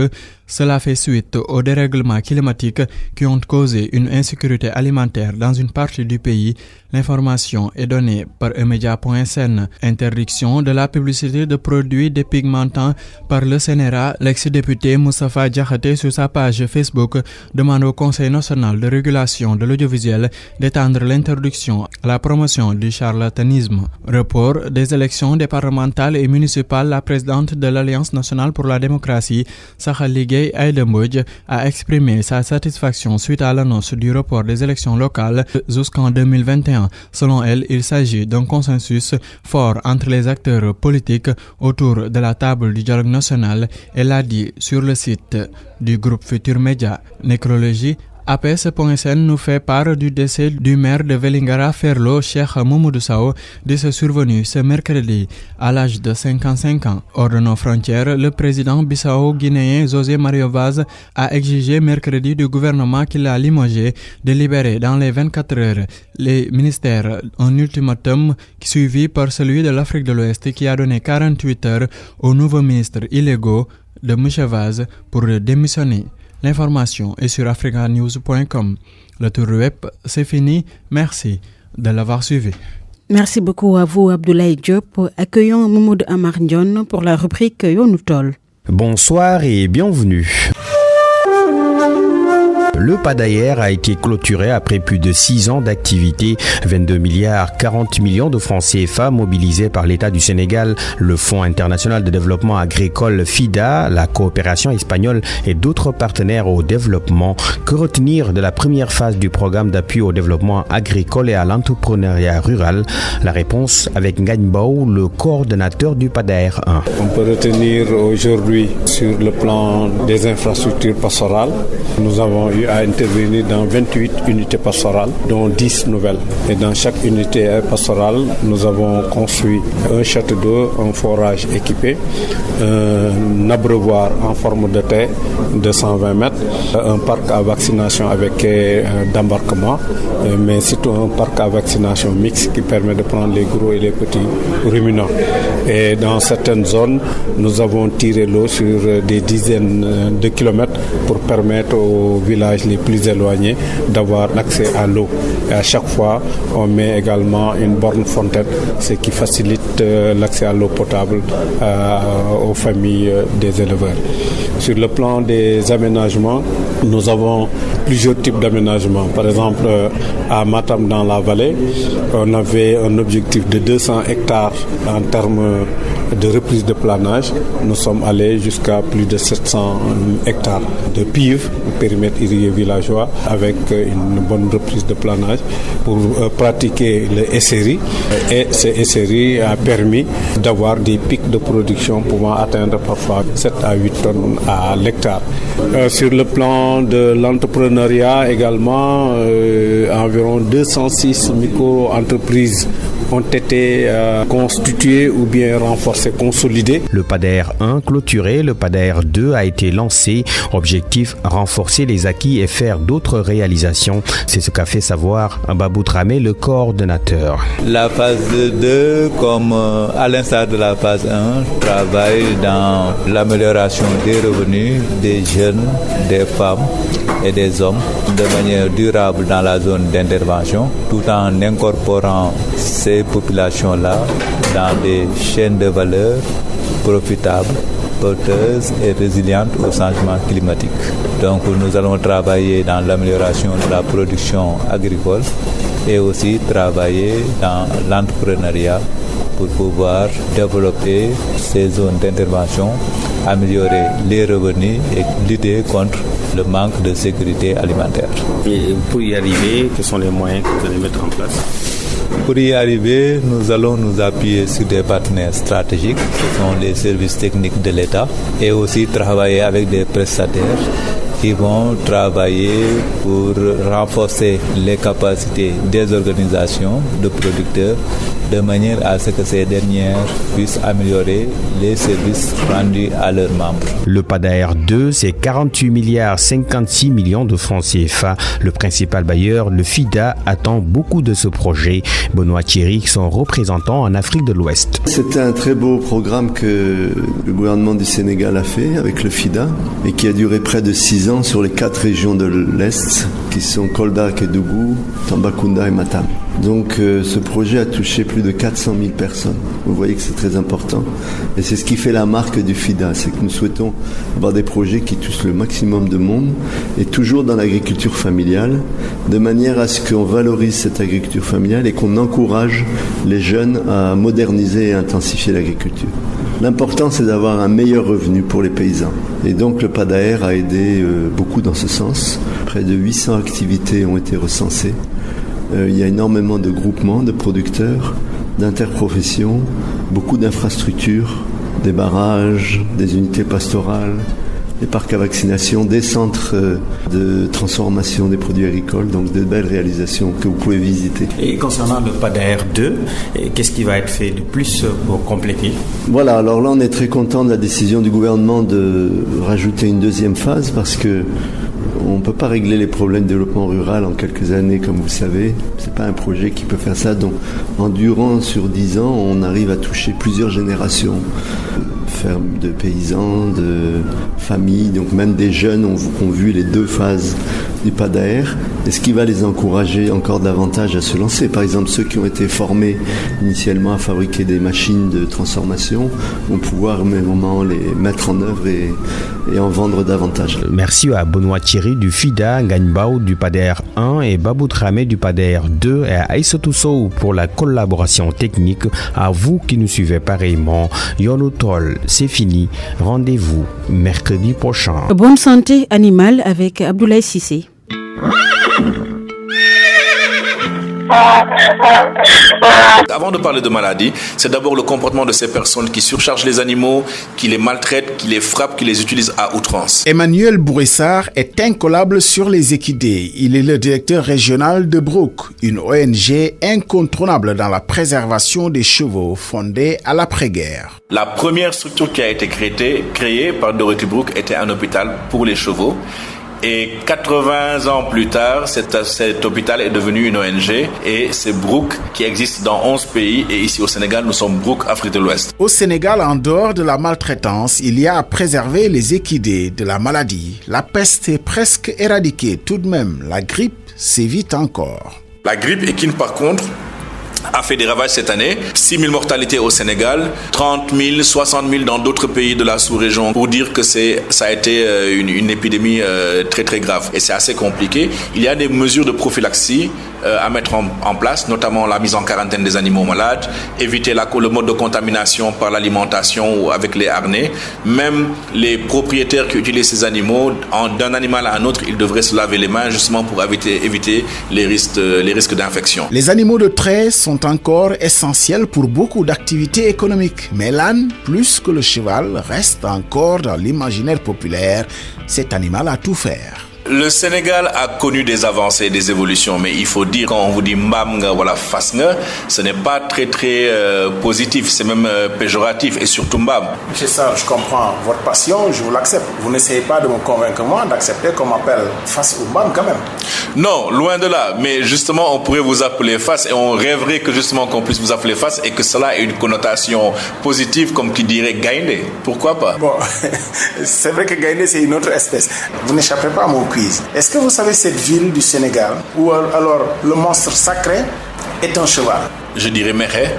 Cela fait suite aux dérèglements climatiques qui ont causé une insécurité alimentaire dans une partie du pays. L'information est donnée par emedia.sn. Interdiction de la publicité de produits dépigmentants par le CNRA. L'ex-député Moustapha Diakhaté sur sa page Facebook demande au Conseil national de régulation de l'audiovisuel d'étendre l'interdiction à la promotion du charlatanisme. Report des élections départementales et municipales. La présidente de l'Alliance nationale pour la démocratie, Sakha Ligue Aïdembodj, a exprimé sa satisfaction suite à l'annonce du report des élections locales jusqu'en 2021. Selon elle, il s'agit d'un consensus fort entre les acteurs politiques autour de la table du dialogue national. Elle a dit sur le site du groupe Futur Média. Nécrologie. APS.sn nous fait part du décès du maire de Vélingara Ferlo, Cheikh Mamadou Sow, décès survenu ce mercredi à l'âge de 55 ans. Hors de nos frontières, le président bissau-guinéen José Mario Vaz a exigé mercredi du gouvernement qu'il a limogé de libérer dans les 24 heures les ministères, un ultimatum suivi par celui de l'Afrique de l'Ouest qui a donné 48 heures aux nouveaux ministres illégaux de M. Vaz pour démissionner. L'information est sur africanews.com. Le tour web, c'est fini. Merci de l'avoir suivi. Merci beaucoup à vous, Abdoulaye Diop. Accueillons Moumoud Amar Ndion pour la rubrique Yonoutol. Bonsoir et bienvenue. Le PADAER a été clôturé après plus de 6 ans d'activité. 22 milliards 40 millions de francs CFA mobilisés par l'État du Sénégal, le Fonds international de développement agricole FIDA, la coopération espagnole et d'autres partenaires au développement. Que retenir de la première phase du programme d'appui au développement agricole et à l'entrepreneuriat rural? La réponse avec Ngagne Bao, le coordonnateur du PADAER 1. On peut retenir aujourd'hui sur le plan des infrastructures pastorales. Nous avons eu à intervenir dans 28 unités pastorales, dont 10 nouvelles. Et dans chaque unité pastorale, nous avons construit un château d'eau, un forage équipé, un abreuvoir en forme de T de 120 mètres, un parc à vaccination avec d'embarquement, mais surtout un parc à vaccination mixte qui permet de prendre les gros et les petits ruminants. Et dans certaines zones, nous avons tiré l'eau sur des dizaines de kilomètres pour permettre aux villages les plus éloignés d'avoir l'accès à l'eau. Et à chaque fois, on met également une borne fontaine, ce qui facilite l'accès à l'eau potable aux familles des éleveurs. Sur le plan des aménagements, nous avons plusieurs types d'aménagements. Par exemple, à Matam dans la vallée, on avait un objectif de 200 hectares en termes de reprise de planage. Nous sommes allés jusqu'à plus de 700 hectares de pives, périmètre irrigué villageois, avec une bonne reprise de planage pour pratiquer le SRI. Et ce SRI a permis d'avoir des pics de production pouvant atteindre parfois 7 à 8 tonnes à l'hectare. Sur le plan de l'entrepreneuriat également, environ 206 micro-entreprises ont été constituées ou bien renforcées, consolidées. Le PADAER 1 clôturé, le PADAER 2 a été lancé. Objectif, renforcer les acquis et faire d'autres réalisations. C'est ce qu'a fait savoir Babou Dramé, le coordonnateur. La phase 2, comme à l'instar de la phase 1, travaille dans l'amélioration des revenus des jeunes, des femmes et des hommes de manière durable dans la zone d'intervention, tout en incorporant ces populations-là dans des chaînes de valeur profitables, porteuses et résilientes au changement climatique. Donc nous allons travailler dans l'amélioration de la production agricole et aussi travailler dans l'entrepreneuriat pour pouvoir développer ces zones d'intervention, améliorer les revenus et lutter contre le manque de sécurité alimentaire. Et pour y arriver, quels sont les moyens que vous allez mettre en place? Pour y arriver, nous allons nous appuyer sur des partenaires stratégiques, qui sont les services techniques de l'État, et aussi travailler avec des prestataires qui vont travailler pour renforcer les capacités des organisations de producteurs de manière à ce que ces dernières puissent améliorer les services rendus à leurs membres. Le PADAER 2, c'est 48 milliards 56 millions de francs CFA. Le principal bailleur, le FIDA, attend beaucoup de ce projet. Benoît Thierry, son représentant en Afrique de l'Ouest. C'était un très beau programme que le gouvernement du Sénégal a fait avec le FIDA et qui a duré près de 6 ans sur les 4 régions de l'Est qui sont Kolda, Kédougou, Tambacounda et Matam. Donc ce projet a touché plus de 400 000 personnes. Vous voyez que c'est très important. Et c'est ce qui fait la marque du FIDA, c'est que nous souhaitons avoir des projets qui touchent le maximum de monde et toujours dans l'agriculture familiale, de manière à ce qu'on valorise cette agriculture familiale et qu'on encourage les jeunes à moderniser et intensifier l'agriculture. L'important, c'est d'avoir un meilleur revenu pour les paysans. Et donc le PADAER a aidé beaucoup dans ce sens. Près de 800 activités ont été recensées. Il y a énormément de groupements de producteurs, d'interprofessions, beaucoup d'infrastructures, des barrages, des unités pastorales, des parcs à vaccination, des centres de transformation des produits agricoles, donc de belles réalisations que vous pouvez visiter. Et concernant le PADAER 2, qu'est-ce qui va être fait de plus pour compléter? Voilà, alors là on est très content de la décision du gouvernement de rajouter une deuxième phase parce que on ne peut pas régler les problèmes de développement rural en quelques années, comme vous le savez. Ce n'est pas un projet qui peut faire ça. Donc, en durant sur 10 ans, on arrive à toucher plusieurs générations fermes de paysans, de familles, donc même des jeunes ont vu les 2 phases du PADAER, et ce qui va les encourager encore davantage à se lancer. Par exemple, ceux qui ont été formés initialement à fabriquer des machines de transformation vont pouvoir au même moment les mettre en œuvre et en vendre davantage. Merci à Benoît Thierry du FIDA, Ngagnbao du PADAER 1 et Babou Tramé du PADAER 2 et à Aïssatou Sow pour la collaboration technique. À vous qui nous suivez pareillement, Yonou Toll, c'est fini. Rendez-vous mercredi prochain. Bonne santé animale avec Abdoulaye Sissé. Avant de parler de maladie, c'est d'abord le comportement de ces personnes qui surchargent les animaux, qui les maltraitent, qui les frappent, qui les utilisent à outrance. Emmanuel Bouressard est incollable sur les équidés. Il est le directeur régional de Brook, une ONG incontournable dans la préservation des chevaux fondée à l'après-guerre. La première structure qui a été créée par Dorothy Brook était un hôpital pour les chevaux. Et 80 ans plus tard, cet hôpital est devenu une ONG et c'est Brook qui existe dans 11 pays et ici au Sénégal, nous sommes Brook Afrique de l'Ouest. Au Sénégal, en dehors de la maltraitance, il y a à préserver les équidés de la maladie. La peste est presque éradiquée. Tout de même, la grippe sévit encore. La grippe équine par contre a fait des ravages cette année. 6 000 mortalités au Sénégal, 30 000, 60 000 dans d'autres pays de la sous-région. Pour dire que ça a été une épidémie très très grave. Et c'est assez compliqué. Il y a des mesures de prophylaxie à mettre en place, notamment la mise en quarantaine des animaux malades, éviter le mode de contamination par l'alimentation ou avec les harnais. Même les propriétaires qui utilisent ces animaux, d'un animal à un autre, ils devraient se laver les mains justement pour éviter les risques d'infection. Les animaux de trait sont encore essentiels pour beaucoup d'activités économiques. Mais l'âne, plus que le cheval, reste encore dans l'imaginaire populaire. Cet animal a tout faire. Le Sénégal a connu des avancées, des évolutions, mais il faut dire, quand on vous dit mbamga wala fasnga, ce n'est pas très positif, c'est même péjoratif, et surtout mbam. Monsieur Sarr, je comprends votre passion, je vous l'accepte. Vous n'essayez pas de me convaincre moi d'accepter qu'on m'appelle Fas ou Mbam quand même. Non, loin de là, mais justement on pourrait vous appeler Fas et on rêverait que justement qu'on puisse vous appeler Fas et que cela ait une connotation positive comme qui dirait Gaïndé. Pourquoi pas? Bon, c'est vrai que Gaïndé c'est une autre espèce. Vous n'échappez pas à mon quiz. Est-ce que vous savez cette ville du Sénégal où alors le monstre sacré est un cheval? Je dirais Mekhe.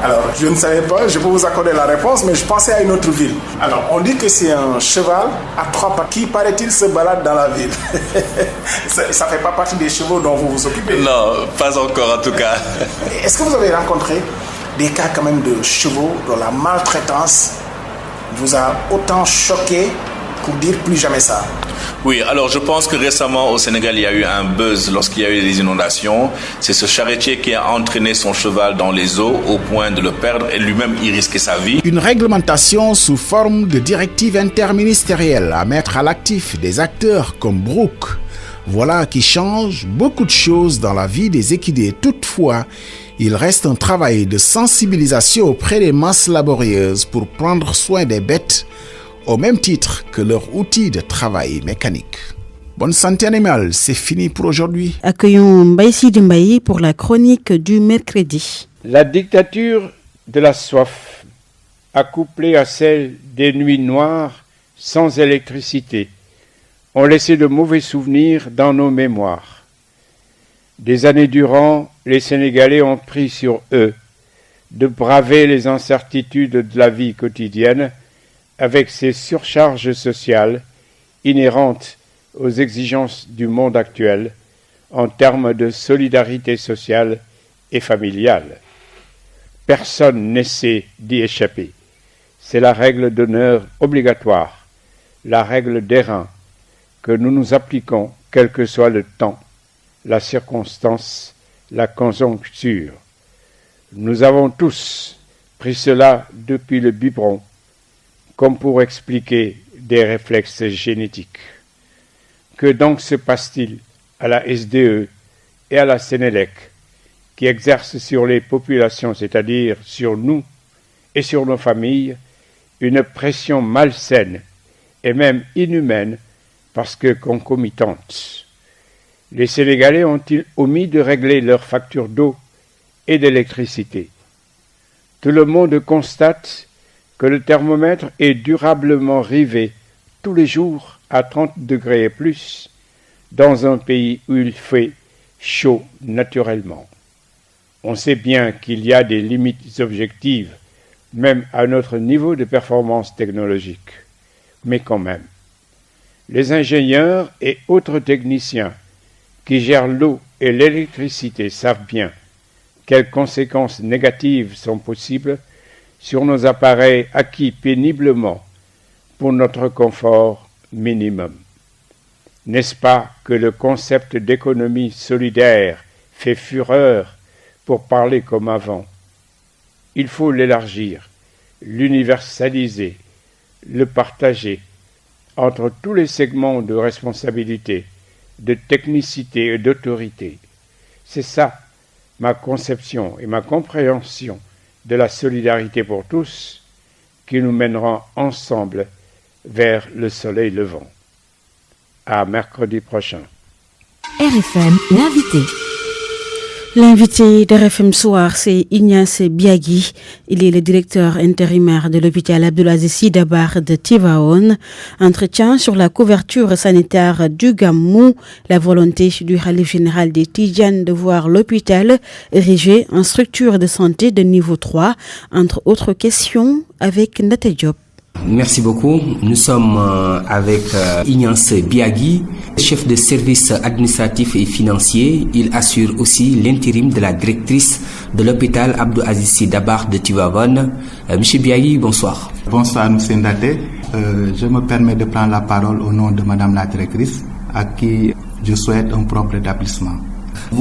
Alors, je ne savais pas, je peux vous accorder la réponse, mais je pensais à une autre ville. Alors, on dit que c'est un cheval à 3 pattes qui, paraît-il, se balade dans la ville. Ça ne fait pas partie des chevaux dont vous vous occupez? Non, pas encore en tout cas. Est-ce que vous avez rencontré des cas quand même de chevaux dont la maltraitance vous a autant choqué pour dire plus jamais ça? Oui, alors je pense que récemment au Sénégal, il y a eu un buzz lorsqu'il y a eu des inondations. C'est ce charretier qui a entraîné son cheval dans les eaux au point de le perdre et lui-même y risquait sa vie. Une réglementation sous forme de directive interministérielle à mettre à l'actif des acteurs comme Brooke. Voilà qui change beaucoup de choses dans la vie des équidés. Toutefois, il reste un travail de sensibilisation auprès des masses laborieuses pour prendre soin des bêtes au même titre que leur outil de travail mécanique. Bonne santé animale, c'est fini pour aujourd'hui. Accueillons Mbaye Sidi Mbaye pour la chronique du mercredi. La dictature de la soif, accouplée à celle des nuits noires sans électricité, ont laissé de mauvais souvenirs dans nos mémoires. Des années durant, les Sénégalais ont pris sur eux de braver les incertitudes de la vie quotidienne avec ses surcharges sociales inhérentes aux exigences du monde actuel en termes de solidarité sociale et familiale. Personne n'essaie d'y échapper. C'est la règle d'honneur obligatoire, la règle d'airain que nous nous appliquons quel que soit le temps, la circonstance, la conjoncture. Nous avons tous pris cela depuis le biberon, comme pour expliquer des réflexes génétiques. Que donc se passe-t-il à la SDE et à la Sénélec, qui exercent sur les populations, c'est-à-dire sur nous et sur nos familles, une pression malsaine et même inhumaine parce que concomitante? Les Sénégalais ont-ils omis de régler leurs factures d'eau et d'électricité? Tout le monde constate que le thermomètre est durablement rivé tous les jours à 30 degrés et plus dans un pays où il fait chaud naturellement. On sait bien qu'il y a des limites objectives, même à notre niveau de performance technologique, mais quand même. Les ingénieurs et autres techniciens qui gèrent l'eau et l'électricité savent bien quelles conséquences négatives sont possibles sur nos appareils acquis péniblement pour notre confort minimum. N'est-ce pas que le concept d'économie solidaire fait fureur pour parler comme avant? Il faut l'élargir, l'universaliser, le partager entre tous les segments de responsabilité, de technicité et d'autorité. C'est ça ma conception et ma compréhension de la solidarité pour tous qui nous mènera ensemble vers le soleil levant. À mercredi prochain. RFM, l'invité. L'invité d'RFM Soir, c'est Ignace Biagui. Il est le directeur intérimaire de l'hôpital Abdoulaziz Sy Dabakh de Tivaouane. Entretien sur la couverture sanitaire du Gamou, la volonté du khalife général des Tidjanes de voir l'hôpital érigé en structure de santé de niveau 3, entre autres questions avec Ndate Diop. Merci beaucoup. Nous sommes avec Ignace Biagui, chef de service administratif et financier. Il assure aussi l'intérim de la directrice de l'hôpital Abdoulaziz Sy Dabakh de Tivaouane. Monsieur Biagui, bonsoir. Bonsoir, M. Ndate. Je me permets de prendre la parole au nom de Madame la directrice, à qui je souhaite un propre établissement.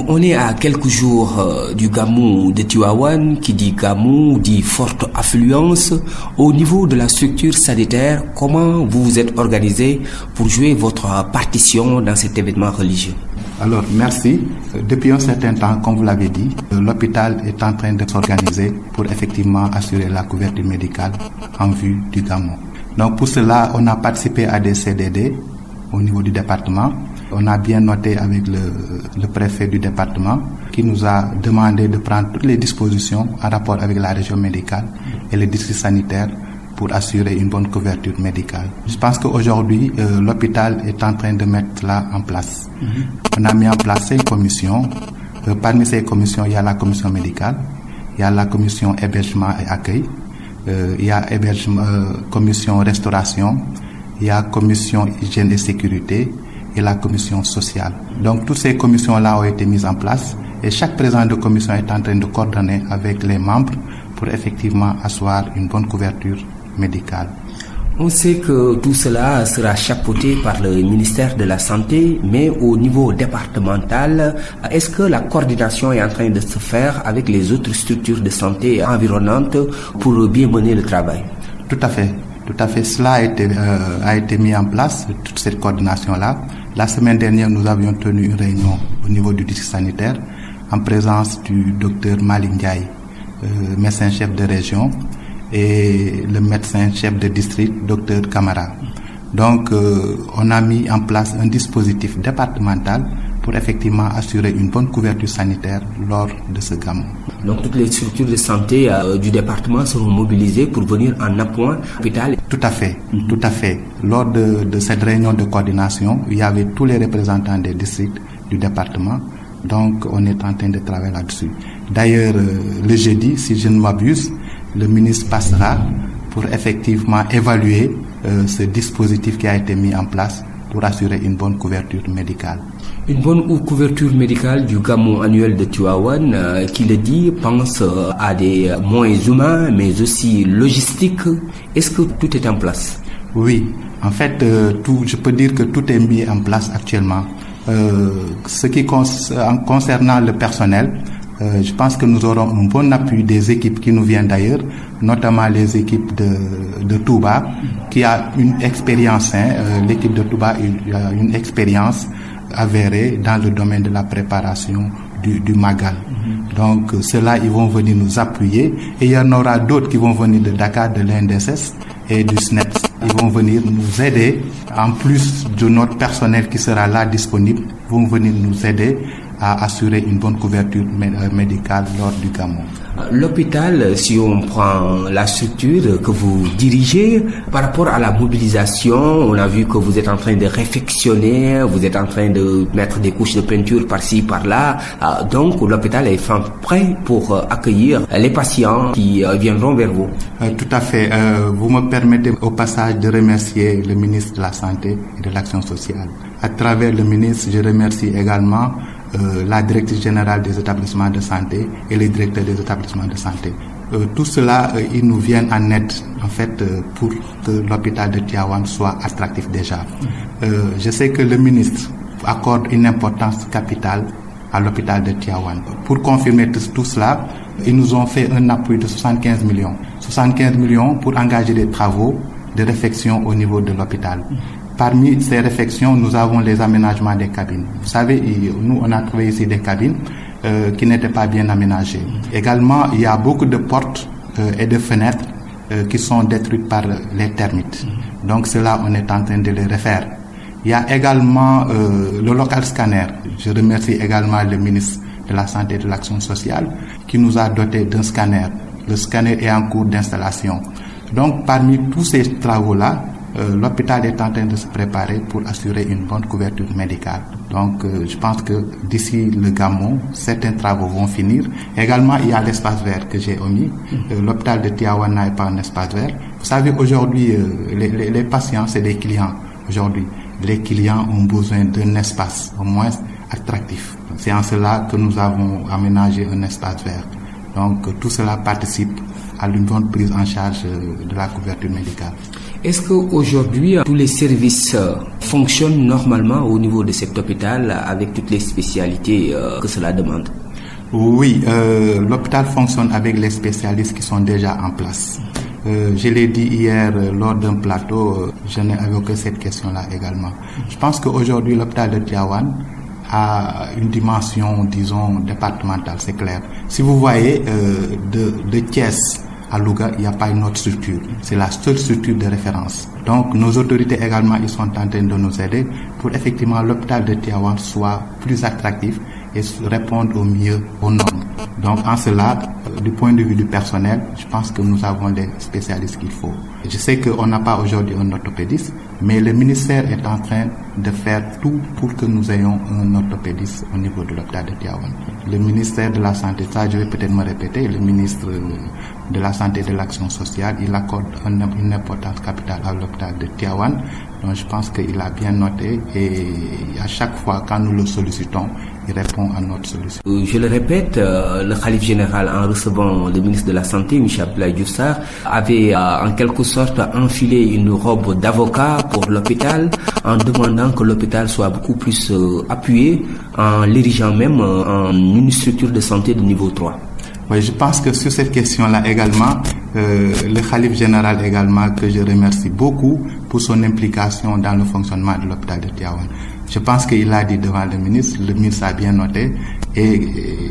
On est à quelques jours du Gamou de Tivaouane. Qui dit Gamou dit forte affluence. Au niveau de la structure sanitaire, comment vous vous êtes organisé pour jouer votre partition dans cet événement religieux? Alors, merci. Depuis un certain temps, comme vous l'avez dit, l'hôpital est en train de s'organiser pour effectivement assurer la couverture médicale en vue du Gamou. Donc, pour cela, on a participé à des CDD au niveau du département. On a bien noté avec le préfet du département qui nous a demandé de prendre toutes les dispositions en rapport avec la région médicale et les districts sanitaires pour assurer une bonne couverture médicale. Je pense qu'aujourd'hui, l'hôpital est en train de mettre cela en place. On a mis en place 5 commissions. Parmi ces commissions, il y a la commission médicale, il y a la commission hébergement et accueil, il y a commission restauration, il y a commission hygiène et sécurité et la commission sociale. Donc toutes ces commissions-là ont été mises en place et chaque président de commission est en train de coordonner avec les membres pour effectivement asseoir une bonne couverture médicale. On sait que tout cela sera chapeauté par le ministère de la Santé, mais au niveau départemental, est-ce que la coordination est en train de se faire avec les autres structures de santé environnantes pour bien mener le travail? Tout à fait. Cela a été mis en place, toute cette coordination-là. La semaine dernière, nous avions tenu une réunion au niveau du district sanitaire en présence du docteur Malick Ndiaye, médecin-chef de région, et le médecin-chef de district, docteur Camara. Donc, on a mis en place un dispositif départemental pour effectivement assurer une bonne couverture sanitaire lors de ce gamou. Donc, toutes les structures de santé du département seront mobilisées pour venir en appoint à l'hôpital. Tout à fait. Lors de cette réunion de coordination, il y avait tous les représentants des districts du département. Donc, on est en train de travailler là-dessus. D'ailleurs, le jeudi, si je ne m'abuse, le ministre passera pour effectivement évaluer ce dispositif qui a été mis en place pour assurer une bonne couverture médicale. Une bonne couverture médicale du gamou annuel de Tivaouane, qui le dit, pense à des moyens humains, mais aussi logistiques. Est-ce que tout est en place? Oui, en fait, je peux dire que tout est mis en place actuellement. Ce qui concernant le personnel, je pense que nous aurons un bon appui des équipes qui nous viennent d'ailleurs, notamment les équipes de Touba, qui a une expérience. L'équipe de Touba a une expérience avérée dans le domaine de la préparation du Magal. Donc ceux-là, ils vont venir nous appuyer, et il y en aura d'autres qui vont venir de Dakar, de l'INDSS et du SNEPS. Ils vont venir nous aider, en plus de notre personnel qui sera là disponible, vont venir nous aider à assurer une bonne couverture médicale lors du gamou. L'hôpital, si on prend la structure que vous dirigez, par rapport à la mobilisation, on a vu que vous êtes en train de réfectionner, vous êtes en train de mettre des couches de peinture par-ci, par-là. Donc l'hôpital est prêt pour accueillir les patients qui viendront vers vous. Tout à fait. Vous me permettez au passage de remercier le ministre de la Santé et de l'Action sociale. À travers le ministre, je remercie également la directrice générale des établissements de santé et les directeurs des établissements de santé. Tout cela, ils nous viennent en aide, en fait, pour que l'hôpital de Tivaouane soit attractif déjà. Je sais que le ministre accorde une importance capitale à l'hôpital de Tivaouane. Pour confirmer tout cela, ils nous ont fait un appui de 75 millions. 75 millions pour engager des travaux de réfection au niveau de l'hôpital. Parmi ces réfections, nous avons les aménagements des cabines. Vous savez, nous, on a trouvé ici des cabines qui n'étaient pas bien aménagées. Également, il y a beaucoup de portes et de fenêtres qui sont détruites par les termites. Donc, cela, on est en train de les refaire. Il y a également le local scanner. Je remercie également le ministre de la Santé et de l'Action sociale qui nous a doté d'un scanner. Le scanner est en cours d'installation. Donc, parmi tous ces travaux-là, l'hôpital est en train de se préparer pour assurer une bonne couverture médicale. Donc, je pense que d'ici le gamou, certains travaux vont finir. Également, il y a l'espace vert que j'ai omis. L'hôpital de Tivaouane n'a pas un espace vert. Vous savez, aujourd'hui, les patients, c'est des clients. Aujourd'hui, les clients ont besoin d'un espace au moins attractif. C'est en cela que nous avons aménagé un espace vert. Donc, tout cela participe à une bonne prise en charge de la couverture médicale. Est-ce qu'aujourd'hui, tous les services fonctionnent normalement au niveau de cet hôpital avec toutes les spécialités que cela demande? Oui, l'hôpital fonctionne avec les spécialistes qui sont déjà en place. Je l'ai dit hier lors d'un plateau, je n'ai évoqué cette question-là également. Je pense qu'aujourd'hui, l'hôpital de Tivaouane a une dimension, disons, départementale, c'est clair. Si vous voyez de Thiès à Louga, il n'y a pas une autre structure. C'est la seule structure de référence. Donc, nos autorités également, ils sont en train de nous aider pour effectivement l'hôpital de Tivaouane soit plus attractif et répondre au mieux aux normes. Donc en cela, du point de vue du personnel, je pense que nous avons les spécialistes qu'il faut. Je sais qu'on n'a pas aujourd'hui un orthopédiste, mais le ministère est en train de faire tout pour que nous ayons un orthopédiste au niveau de l'hôpital de Tivaouane. Le ministère de la Santé, ça je vais peut-être me répéter, le ministre de la Santé et de l'Action sociale, il accorde une importance capitale à l'hôpital de Tivaouane. Donc je pense qu'il a bien noté et à chaque fois quand nous le sollicitons, il répond à notre solution. Je le répète, le Khalife général, en recevant le ministre de la Santé, Michel Abdoulaye Diouf Sarr, avait en quelque sorte enfilé une robe d'avocat pour l'hôpital en demandant que l'hôpital soit beaucoup plus appuyé, en l'érigeant même en une structure de santé de niveau 3. Oui, je pense que sur cette question-là également, le Khalife général également, que je remercie beaucoup pour son implication dans le fonctionnement de l'hôpital de Tivaouane. Je pense qu'il a dit devant le ministre a bien noté, et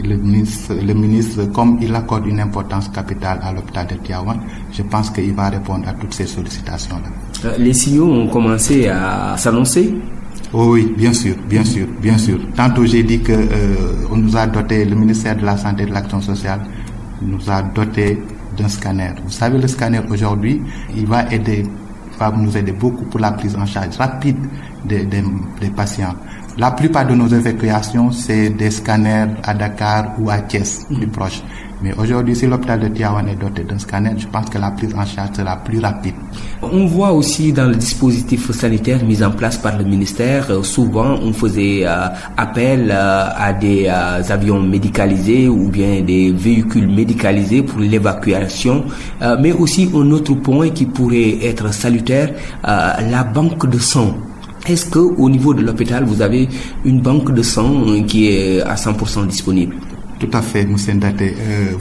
le ministre, comme il accorde une importance capitale à l'hôpital de Tivaouane, je pense qu'il va répondre à toutes ces sollicitations-là. Les signaux ont commencé à s'annoncer? Oh oui, bien sûr. Tantôt j'ai dit que on nous a doté, le ministère de la Santé et de l'Action sociale nous a doté d'un scanner. Vous savez, le scanner aujourd'hui, il va nous aider beaucoup pour la prise en charge rapide des patients. La plupart de nos évacuations, c'est des scanners à Dakar ou à Thiès, plus proche. Mais aujourd'hui, si l'hôpital de Tivaouane est doté d'un scanner, je pense que la prise en charge sera plus rapide. On voit aussi dans le dispositif sanitaire mis en place par le ministère, souvent on faisait appel à des avions médicalisés ou bien des véhicules médicalisés pour l'évacuation. Mais aussi un autre point qui pourrait être salutaire, la banque de sang. Est-ce qu'au niveau de l'hôpital, vous avez une banque de sang qui est à 100% disponible? Tout à fait, M. Ndaté.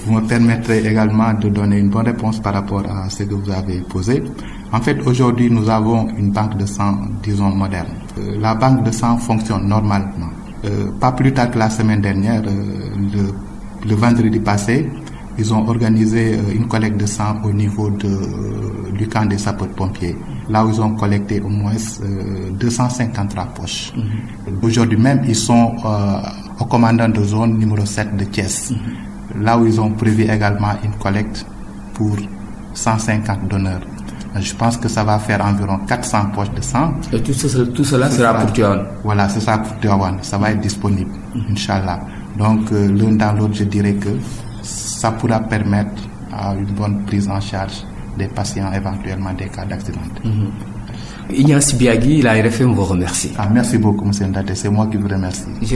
Vous me permettrez également de donner une bonne réponse par rapport à ce que vous avez posé. En fait, aujourd'hui, nous avons une banque de sang, disons, moderne. La banque de sang fonctionne normalement. Pas plus tard que la semaine dernière, le vendredi passé, ils ont organisé une collecte de sang au niveau du camp des sapeurs-pompiers. Là où ils ont collecté au moins 253 poches. Aujourd'hui même, ils sont au commandant de zone numéro 7 de Thiès. Là où ils ont prévu également une collecte pour 150 donneurs. Je pense que ça va faire environ 400 poches de sang. Et tout cela sera pour Tivaouane. Voilà, c'est ça pour Tivaouane. Ça va être disponible, Inch'Allah. Donc, l'un dans l'autre, je dirais que ça pourra permettre à une bonne prise en charge des patients, éventuellement des cas d'accident. Ignace Biagui, la RFM vous remercie. Merci beaucoup, M. Ndaté. C'est moi qui vous remercie.